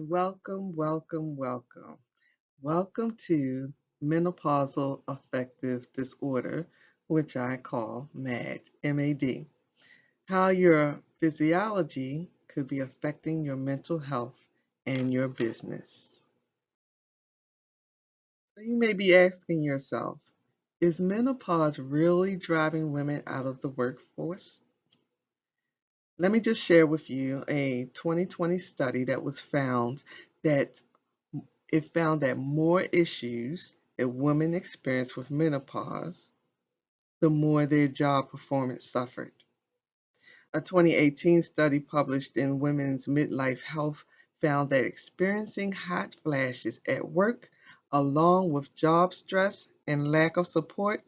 Welcome, welcome, welcome. Welcome to Menopausal Affective Disorder, which I call MAD, MAD. How your physiology could be affecting your mental health and your business. So you may be asking yourself, is menopause really driving women out of the workforce? Let me just share with you a 2020 study that was found that it found that more issues that women experience with menopause, the more their job performance suffered. A 2018 study published in Women's Midlife Health found that experiencing hot flashes at work, along with job stress and lack of support,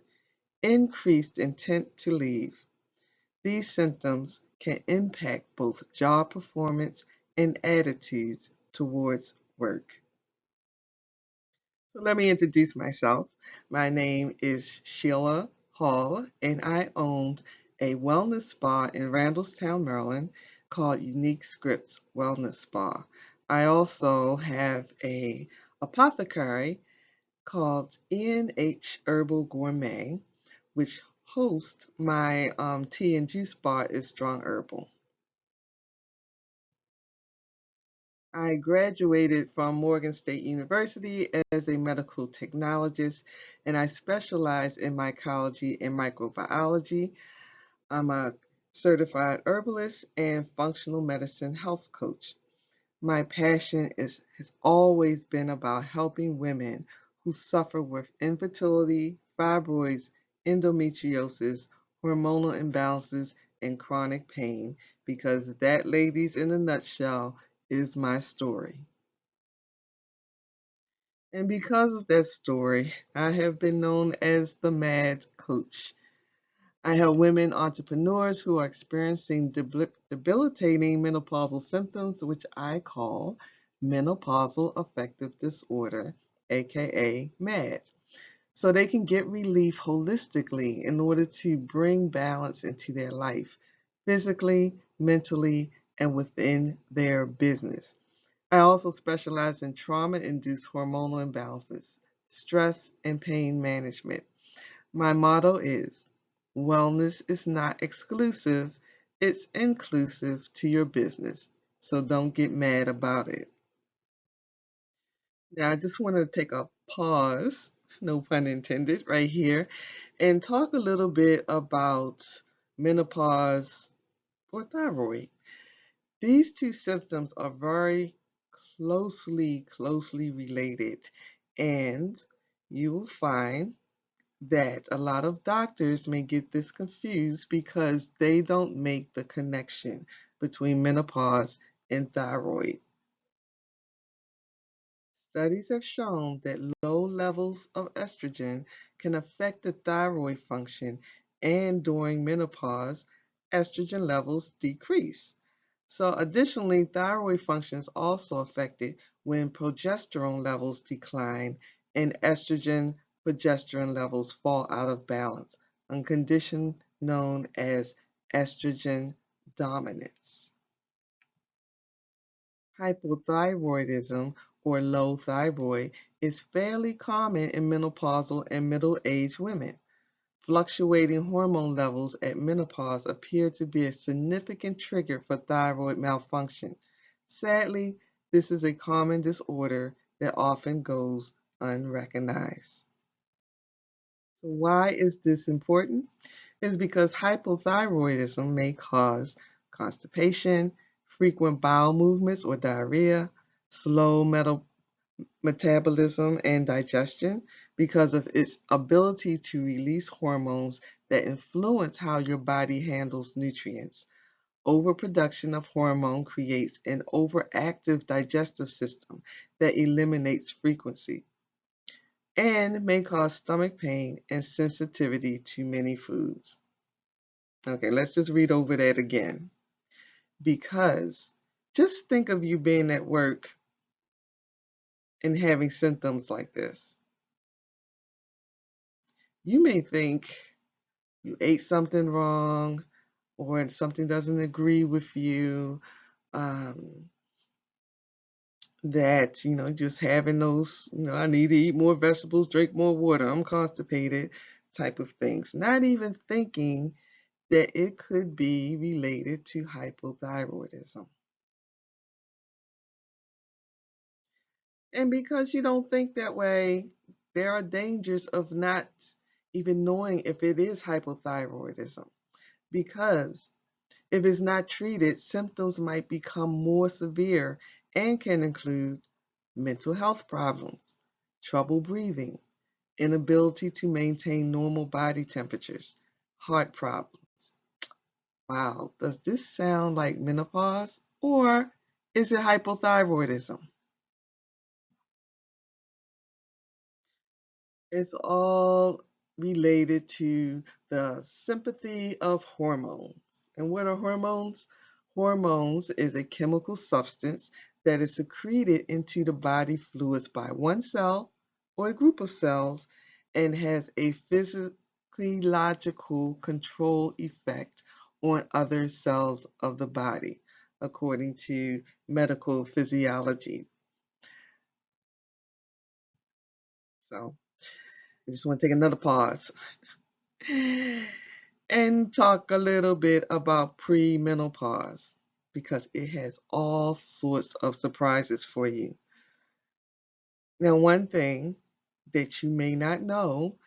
increased intent to leave. These symptoms can impact both job performance and attitudes towards work. So let me introduce myself. My name is Sheila Hall, and I owned a wellness spa in Randallstown, Maryland called Unique Scripts Wellness Spa. I also have a apothecary called E&H Herbal Gourmet, which hosts my tea and juice bar is Strong Herbal. I graduated from Morgan State University as a medical technologist, and I specialize in mycology and microbiology. I'm a certified herbalist and functional medicine health coach. My passion has always been about helping women who suffer with infertility, fibroids, endometriosis, hormonal imbalances, and chronic pain, because that, ladies, in a nutshell, is my story. And because of that story, I have been known as the Mad Coach. I help women entrepreneurs who are experiencing debilitating menopausal symptoms, which I call menopausal affective disorder, aka MAD, so they can get relief holistically in order to bring balance into their life, physically, mentally, and within their business. I also specialize in trauma-induced hormonal imbalances, stress, and pain management. My motto is, wellness is not exclusive, it's inclusive to your business. So don't get mad about it. Now, I just want to take a pause, no pun intended, right here, and talk a little bit about menopause or thyroid. These two symptoms are very closely related, and you will find that a lot of doctors may get this confused because they don't make the connection between menopause and thyroid. Studies have shown that low levels of estrogen can affect the thyroid function, and during menopause, estrogen levels decrease. So additionally, thyroid function is also affected when progesterone levels decline and estrogen progesterone levels fall out of balance, a condition known as estrogen dominance. Hypothyroidism, or low thyroid, is fairly common in menopausal and middle-aged women. Fluctuating hormone levels at menopause appear to be a significant trigger for thyroid malfunction. Sadly, this is a common disorder that often goes unrecognized. So why is this important? It's because hypothyroidism may cause constipation, frequent bowel movements or diarrhea, slow metabolism and digestion because of its ability to release hormones that influence how your body handles nutrients. Overproduction of hormone creates an overactive digestive system that eliminates frequency and may cause stomach pain and sensitivity to many foods. Okay, let's just read over that again. Because just think of you being at work and having symptoms like this. You may think you ate something wrong or something doesn't agree with you. Um, that, just having those, I need to eat more vegetables, drink more water, I'm constipated type of things, not even thinking that it could be related to hypothyroidism. And because you don't think that way, there are dangers of not even knowing if it is hypothyroidism. Because if it's not treated, symptoms might become more severe and can include mental health problems, trouble breathing, inability to maintain normal body temperatures, heart problems. Wow, does this sound like menopause or is it hypothyroidism? It's all related to the sympathy of hormones. And what are hormones? Hormones is a chemical substance that is secreted into the body fluids by one cell or a group of cells and has a physiological control effect on other cells of the body, according to medical physiology. So I just want to take another pause and talk a little bit about premenopause because it has all sorts of surprises for you. Now, one thing that you may not know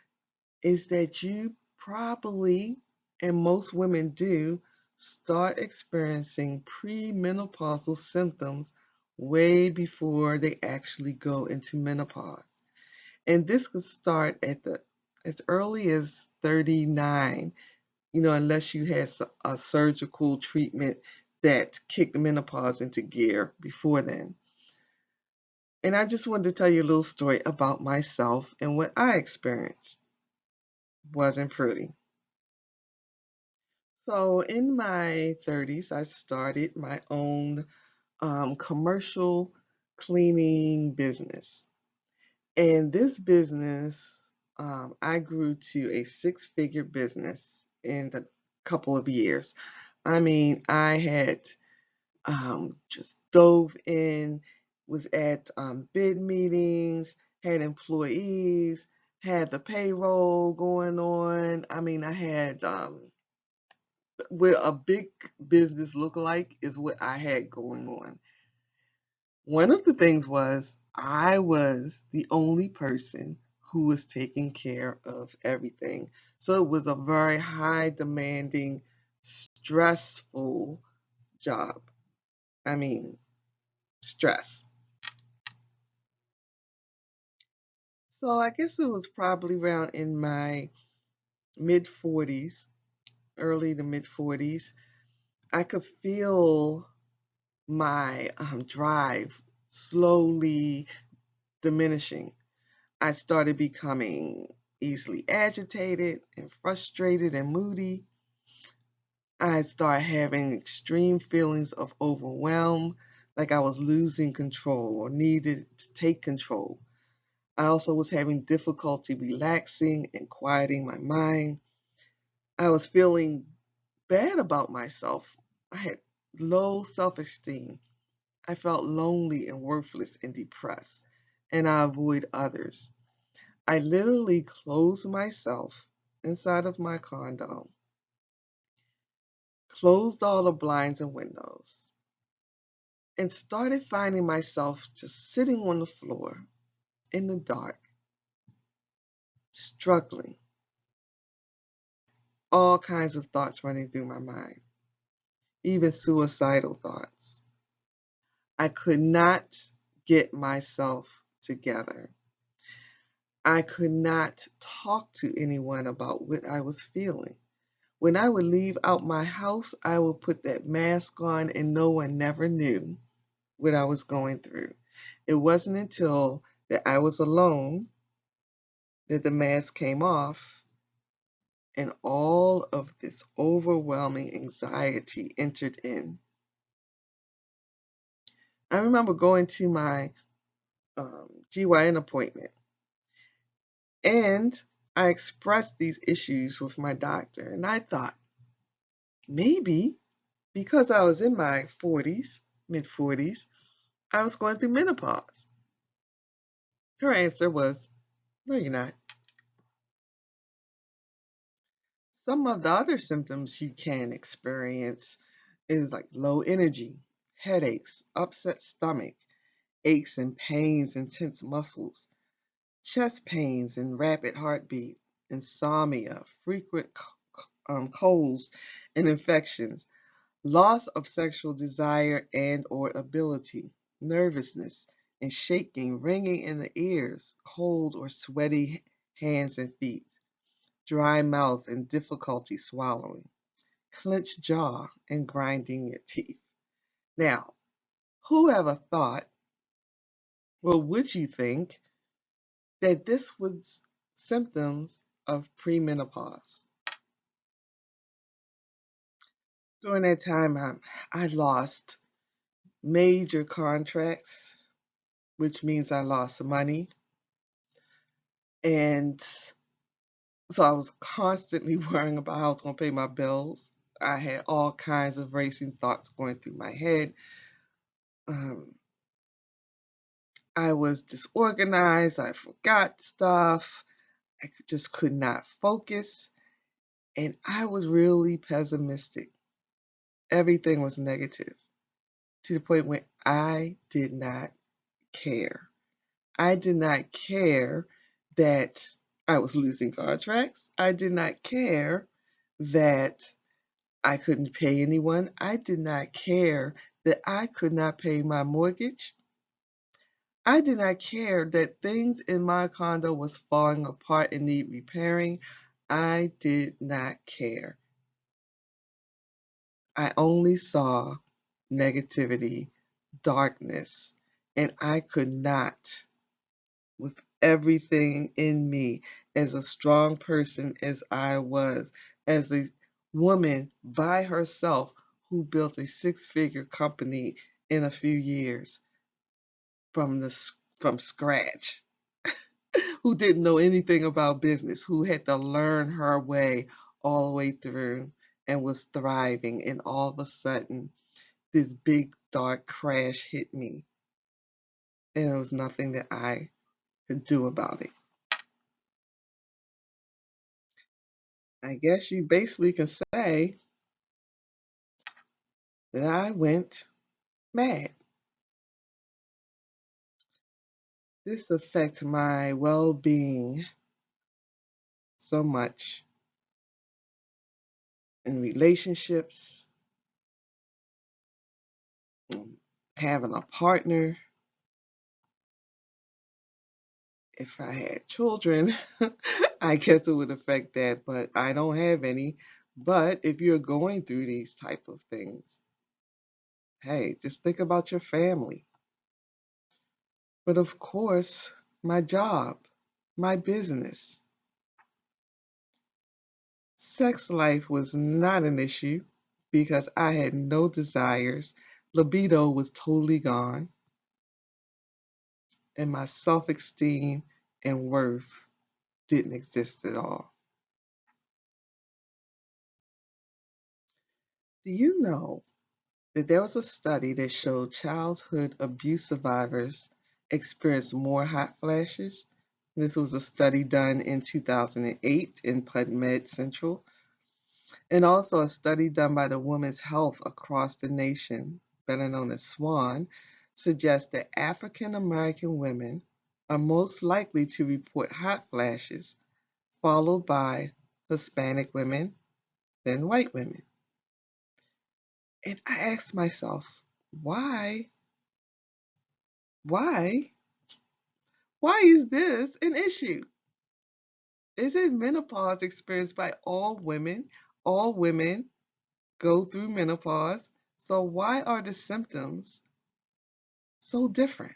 is that you probably, and most women do, start experiencing premenopausal symptoms way before they actually go into menopause. And this could start at the as early as 39, unless you had a surgical treatment that kicked menopause into gear before then. And I just wanted to tell you a little story about myself and what I experienced. Wasn't pretty. So in my 30s, I started my own commercial cleaning business. And this business, I grew to a six-figure business in a couple of years. I mean, I had just dove in, was at bid meetings, had employees, had the payroll going on. I mean, I had what a big business look like is what I had going on. One of the things was I was the only person who was taking care of everything. So it was a very high demanding, stressful job. I mean, stress. So I guess it was probably around in my mid 40s, early to mid 40s. I could feel my drive slowly diminishing. I started becoming easily agitated and frustrated and moody. I started having extreme feelings of overwhelm, like I was losing control or needed to take control. I also was having difficulty relaxing and quieting my mind. I was feeling bad about myself. I had low self-esteem. I felt lonely and worthless and depressed, and I avoid others. I literally closed myself inside of my condo, closed all the blinds and windows, and started finding myself just sitting on the floor in the dark, struggling, all kinds of thoughts running through my mind, even suicidal thoughts. I could not get myself together. I could not talk to anyone about what I was feeling. When I would leave out my house, I would put that mask on and no one never knew what I was going through. It wasn't until that I was alone that the mask came off and all of this overwhelming anxiety entered in. I remember going to my GYN appointment and I expressed these issues with my doctor, and I thought maybe because I was in my 40s, mid 40s, I was going through menopause. Her answer was, no, you're not. Some of the other symptoms you can experience is like low energy, headaches, upset stomach, aches and pains in tense muscles, chest pains and rapid heartbeat, insomnia, frequent colds and infections, loss of sexual desire and or ability, nervousness and shaking, ringing in the ears, cold or sweaty hands and feet, dry mouth and difficulty swallowing, clenched jaw and grinding your teeth. Now, who ever thought, well, would you think that this was symptoms of premenopause? During that time, I lost major contracts, which means I lost money. And so I was constantly worrying about how I was going to pay my bills. I had all kinds of racing thoughts going through my head. Um, I was disorganized. I forgot stuff. Just could not focus. And I was really pessimistic. Everything was negative to the point where I did not care. I did not care that I was losing contracts. I did not care that I couldn't pay anyone. I did not care that I could not pay my mortgage. I did not care that things in my condo was falling apart and need repairing. I did not care. I only saw negativity, darkness, and I could not, with everything in me, as a strong person as I was, as a woman by herself who built a six-figure company in a few years from scratch, who didn't know anything about business, who had to learn her way all the way through and was thriving, and all of a sudden this big dark crash hit me, and there was nothing that I could do about it. I guess you basically can say that I went mad. This affected my well-being so much in relationships, having a partner. If I had children, I guess it would affect that, but I don't have any. But if you're going through these type of things, hey, just think about your family. But of course, my job, my business. Sex life was not an issue because I had no desires. Libido was totally gone, and my self esteem and worth didn't exist at all. Do you know that there was a study that showed childhood abuse survivors experience more hot flashes? This was a study done in 2008 in PubMed Central, and also a study done by the Women's Health across the nation, better known as SWAN, suggests that African American women are most likely to report hot flashes, followed by Hispanic women, then white women. And I asked myself, why? Why? Why is this an issue? Isn't menopause experienced by all women? All women go through menopause. So why are the symptoms so different?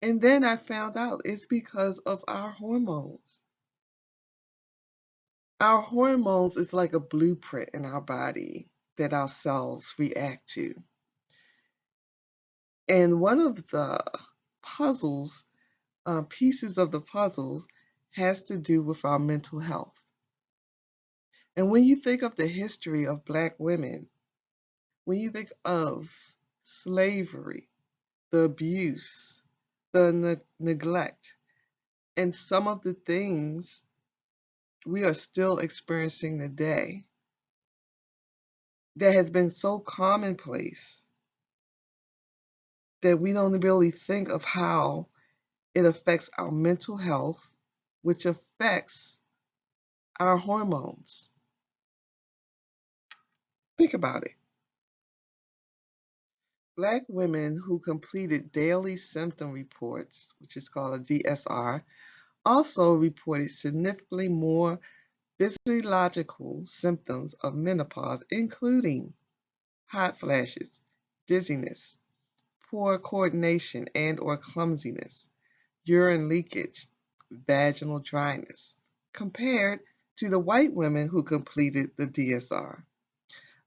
And then I found out it's because of our hormones. Our hormones is like a blueprint in our body that our cells react to. And one of the puzzles, pieces of the puzzles, has to do with our mental health. And when you think of the history of Black women, when you think of slavery, the abuse, the neglect, and some of the things we are still experiencing today that has been so commonplace that we don't really think of how it affects our mental health, which affects our hormones. Think about it. Black women who completed daily symptom reports, which is called a DSR, also reported significantly more physiological symptoms of menopause, including hot flashes, dizziness, poor coordination and or clumsiness, urine leakage, vaginal dryness, compared to the white women who completed the DSR.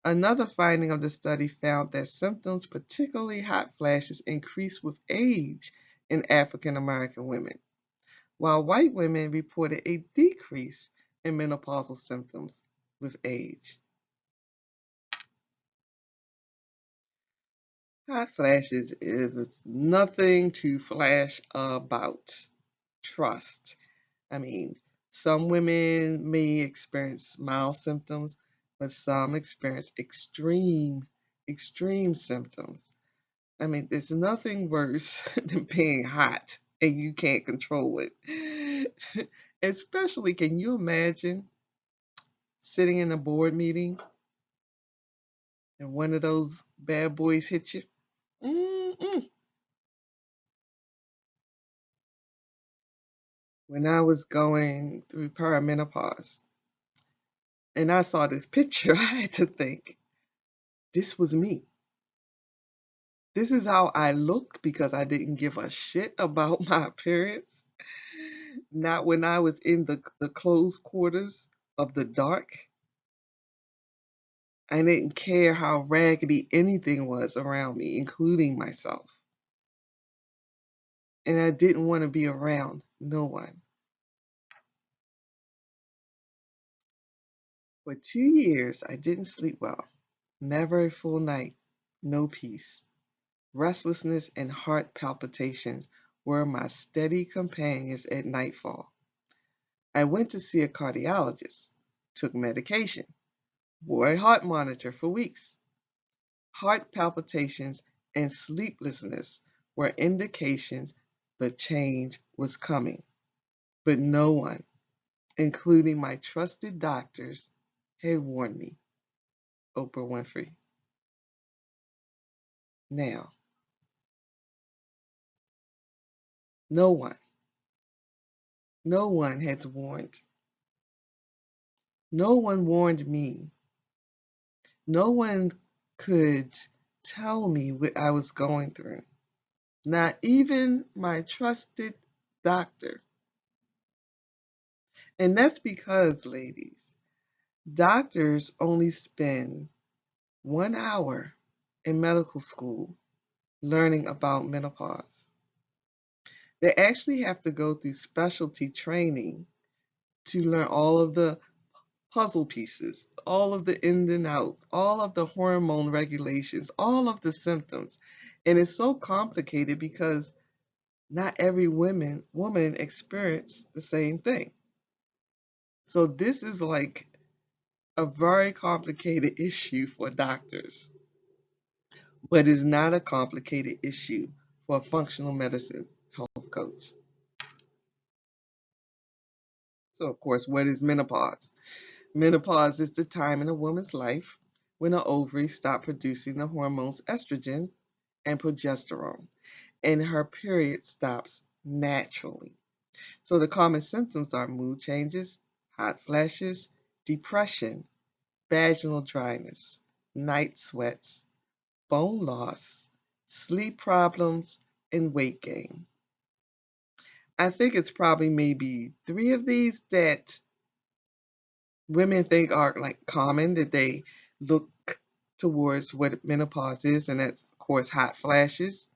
Another finding of the study found that symptoms, particularly hot flashes, increased with age in African American women, while white women reported a decrease in menopausal symptoms with age. Hot flashes is nothing to flash about. Trust. I mean, some women may experience mild symptoms, but some experience extreme symptoms. I mean, there's nothing worse than being hot and you can't control it. Especially, can you imagine sitting in a board meeting and one of those bad boys hit you? Mm-mm. When I was going through perimenopause and I saw this picture, I had to think, this was me. This is how I looked because I didn't give a shit about my appearance. Not when I was in the closed quarters of the dark. I didn't care how raggedy anything was around me, including myself. And I didn't want to be around no one. For 2 years, I didn't sleep well. Never a full night. No peace. Restlessness and heart palpitations were my steady companions at nightfall. I went to see a cardiologist, took medication, wore a heart monitor for weeks. Heart palpitations and sleeplessness were indications the change was coming. But no one, including my trusted doctors, had warned me. Oprah Winfrey. Now, no one, no one had warned. No one warned me. No one could tell me what I was going through. Not even my trusted doctor. And that's because, ladies, doctors only spend 1 hour in medical school learning about menopause. They actually have to go through specialty training to learn all of the puzzle pieces, all of the ins and outs, all of the hormone regulations, all of the symptoms. And it's so complicated because not every woman experience the same thing. So this is like a very complicated issue for doctors, but is not a complicated issue for a functional medicine health coach. So of course, what is menopause? Menopause is the time in a woman's life when her ovaries stop producing the hormones estrogen and progesterone, and her period stops naturally. So the common symptoms are mood changes, hot flashes, depression, vaginal dryness, night sweats, bone loss, sleep problems, and weight gain. I think it's probably maybe three of these that women think are like common, that they look towards what menopause is, and that's of course hot flashes.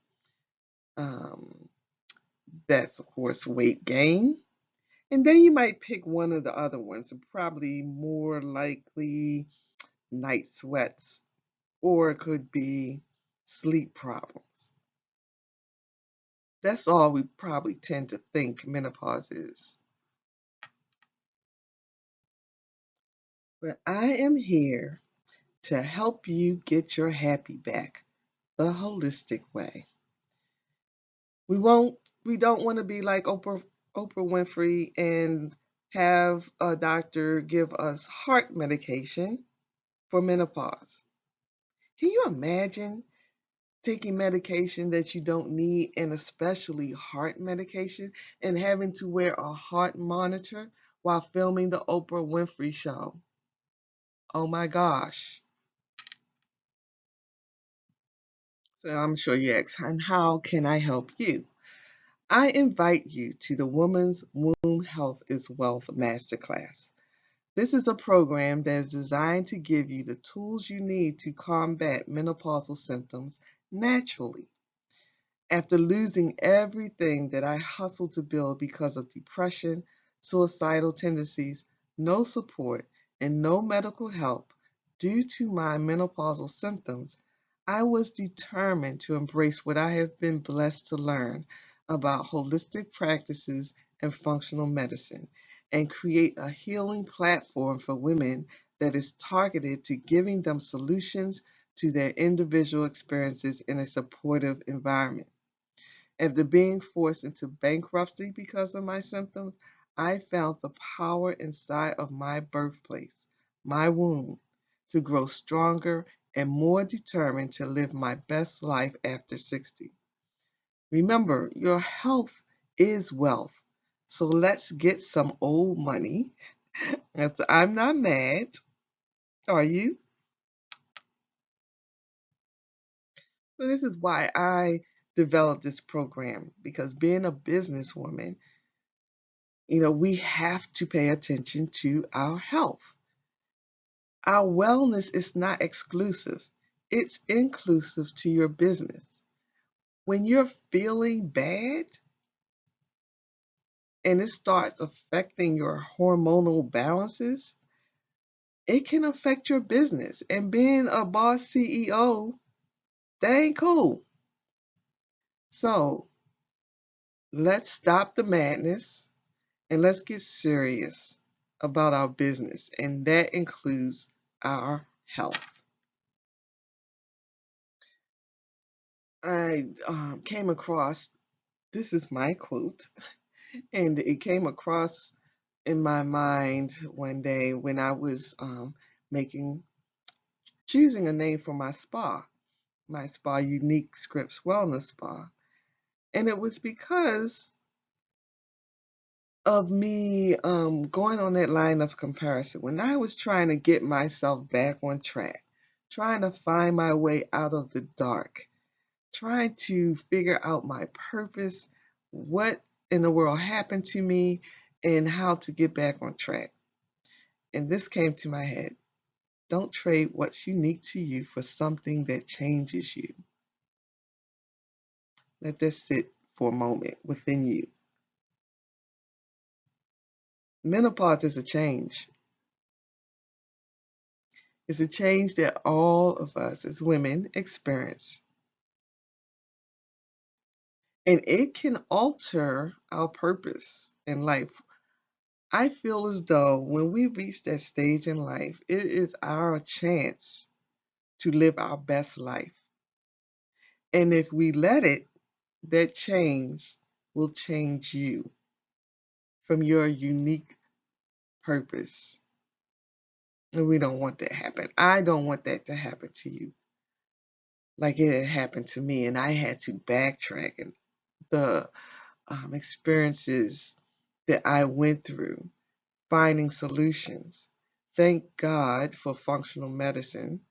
Um, that's of course weight gain. And then you might pick one of the other ones, probably more likely night sweats, or it could be sleep problems. That's all we probably tend to think menopause is. But I am here to help you get your happy back the holistic way. We won't we don't want to be like Oprah Winfrey and have a doctor give us heart medication for menopause. Can you imagine taking medication that you don't need, and especially heart medication, and having to wear a heart monitor while filming the Oprah Winfrey show? Oh my gosh. So I'm sure you ask, and how can I help you? I invite you to the Woman's Womb Health is Wealth Masterclass. This is a program that is designed to give you the tools you need to combat menopausal symptoms naturally. After losing everything that I hustled to build because of depression, suicidal tendencies, no support, and no medical help due to my menopausal symptoms, I was determined to embrace what I have been blessed to learn about holistic practices and functional medicine and create a healing platform for women that is targeted to giving them solutions to their individual experiences in a supportive environment. After being forced into bankruptcy because of my symptoms, I found the power inside of my birthplace, my womb, to grow stronger and more determined to live my best life after 60. Remember, your health is wealth. So let's get some old money. I'm not mad. Are you? So this is why I developed this program, because being a businesswoman, we have to pay attention to our health. Our wellness is not exclusive, it's inclusive to your business. When you're feeling bad and it starts affecting your hormonal balances, it can affect your business. And being a boss CEO, that ain't cool. So let's stop the madness and let's get serious about our business. And that includes our health. I came across, this is my quote, and it came across in my mind one day when I was choosing a name for my spa, Unique Scripts Wellness Spa. And it was because of me going on that line of comparison. When I was trying to get myself back on track, trying to find my way out of the dark, trying to figure out my purpose, what in the world happened to me, and how to get back on track. And this came to my head. Don't trade what's unique to you for something that changes you. Let that sit for a moment within you. Menopause is a change. It's a change that all of us as women experience. And it can alter our purpose in life. I feel as though when we reach that stage in life, it is our chance to live our best life. And if we let it, that change will change you from your unique purpose. And we don't want that to happen. I don't want that to happen to you like it had happened to me. And I had to backtrack, and the experiences that I went through, finding solutions. Thank God for functional medicine,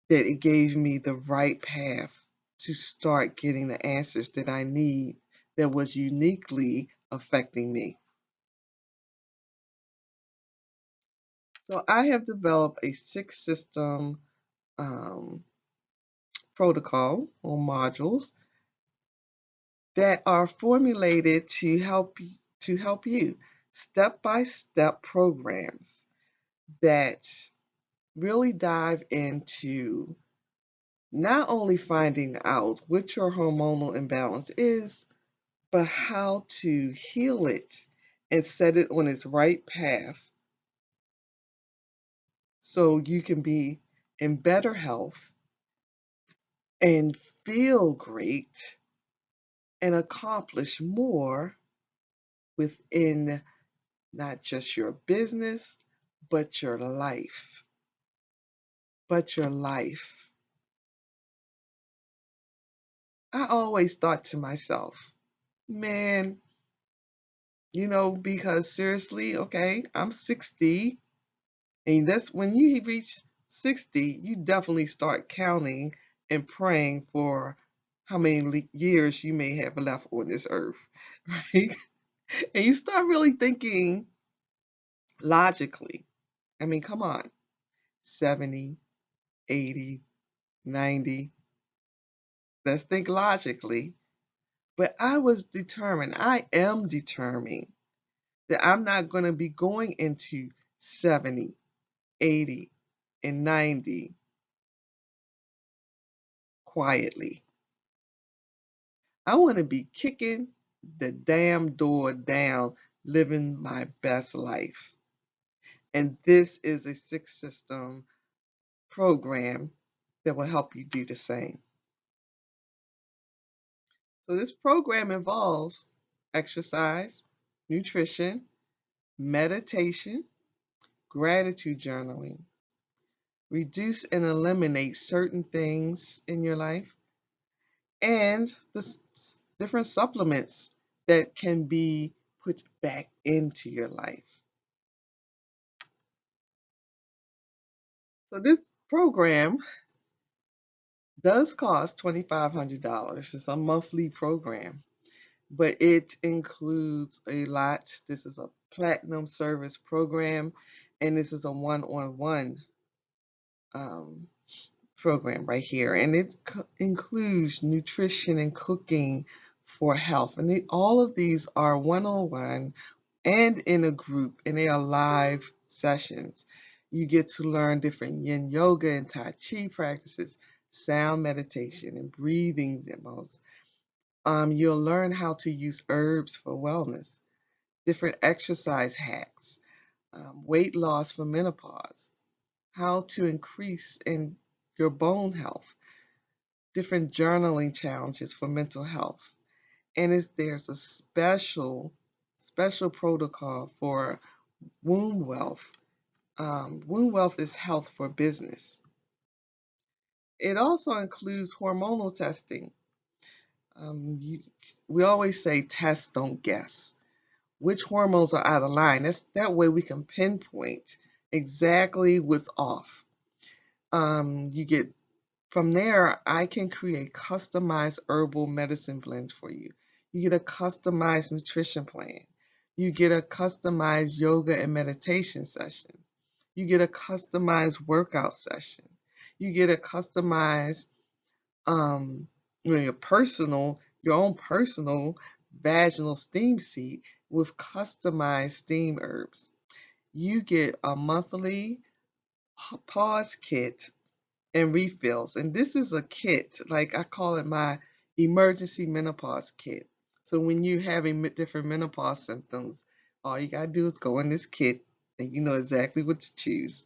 that it gave me the right path to start getting the answers that I need that was uniquely affecting me. So I have developed a 6 system um, protocol or modules that are formulated to help you, step-by-step programs that really dive into Not only finding out what your hormonal imbalance is, but how to heal it and set it on its right path so you can be in better health and feel great and accomplish more within not just your business, but your life. But your life. I always thought to myself, man, because seriously, okay, I'm 60, and that's when you reach 60, you definitely start counting and praying for how many years you may have left on this earth, right? And you start really thinking logically. I mean, come on, 70, 80, 90. Let's think logically. But I am determined that I'm not going to be going into 70, 80, and 90 quietly. I want to be kicking the damn door down, living my best life. And this is a six system program that will help you do the same. So, this program involves exercise, nutrition, meditation, gratitude journaling, reduce and eliminate certain things in your life, and the different supplements that can be put back into your life. So this program does cost $2,500. It's a monthly program, but it includes a lot. This is a platinum service program, and this is a one-on-one um, program right here, and it includes nutrition and cooking for health. And all of these are one-on-one and in a group, and they are live sessions. You get to learn different yin yoga and tai chi practices, sound meditation, and breathing demos. You'll learn how to use herbs for wellness, different exercise hacks, weight loss for menopause, how to increase in your bone health, different journaling challenges for mental health. And there's a special protocol for womb wealth. Womb wealth is health for business. It also includes hormonal testing. We always say test, don't guess. Which hormones are out of line? That way we can pinpoint exactly what's off. You get From there, I can create customized herbal medicine blends for you. You get a customized nutrition plan. You get a customized yoga and meditation session. You get a customized workout session. You get a customized, um, your own personal vaginal steam seat with customized steam herbs. You get a monthly pause kit and refills. And this is a kit, like I call it my emergency menopause kit. So when you're having different menopause symptoms, all you gotta do is go in this kit and you know exactly what to choose.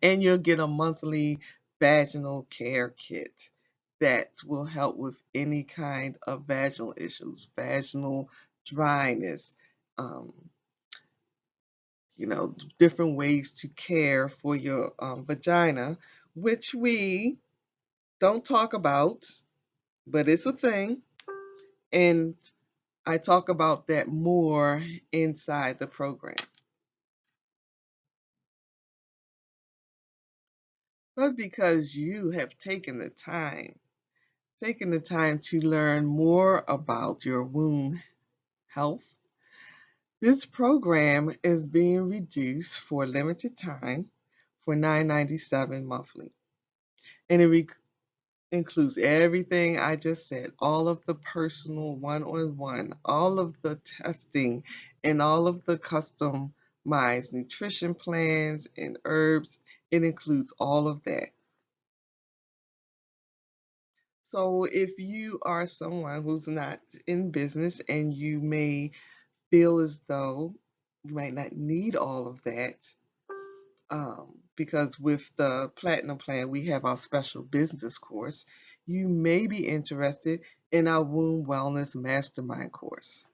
And you'll get a monthly vaginal care kit that will help with any kind of vaginal issues, vaginal dryness, um, different ways to care for your vagina, which we don't talk about, but it's a thing. And I talk about that more inside the program. But because you have taken the time to learn more about your womb health, this program is being reduced for a limited time for $9.97 monthly. And it includes everything I just said, all of the personal one-on-one, all of the testing, and all of the customized nutrition plans and herbs. It includes all of that. So if you are someone who's not in business and you may feel as though you might not need all of that, because with the Platinum Plan, we have our special business course, you may be interested in our Womb Wellness Mastermind course.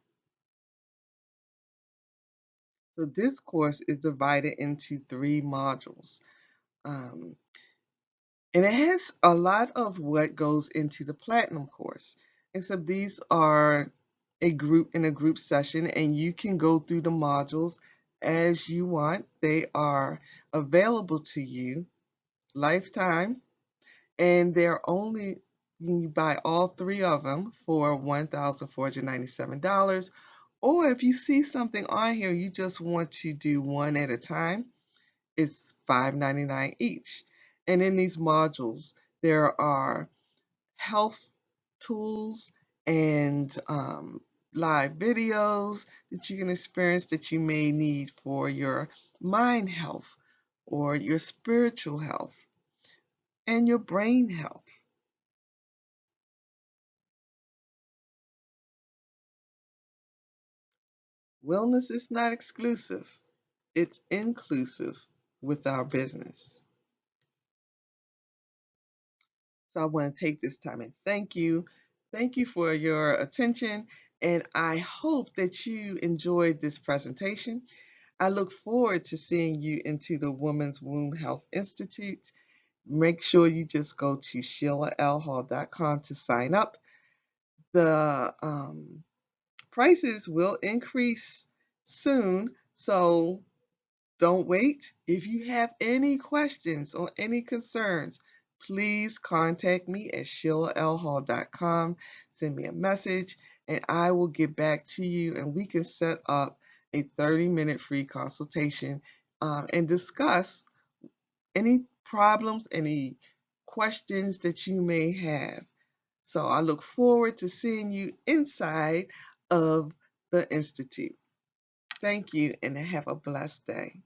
So this course is divided into 3 modules. Um, And it has a lot of what goes into the platinum course, except these are a group session, and you can go through the modules as you want. They are available to you lifetime, and they're only you buy all 3 of them for $1,497. Or if you see something on here you just want to do one at a time, it's $5.99 each. And in these modules, there are health tools and live videos that you can experience that you may need for your mind health or your spiritual health and your brain health. Wellness is not exclusive, it's inclusive with our business. So I want to take this time and thank you. Thank you for your attention, and I hope that you enjoyed this presentation. I look forward to seeing you into the Women's Womb Health Institute. Make sure you just go to SheilaLHall.com to sign up. The prices will increase soon, so don't wait. If you have any questions or any concerns, please contact me at SheilaLHall.com. Send me a message and I will get back to you and we can set up a 30-minute free consultation and discuss any problems, any questions that you may have. So I look forward to seeing you inside of the Institute. Thank you and have a blessed day.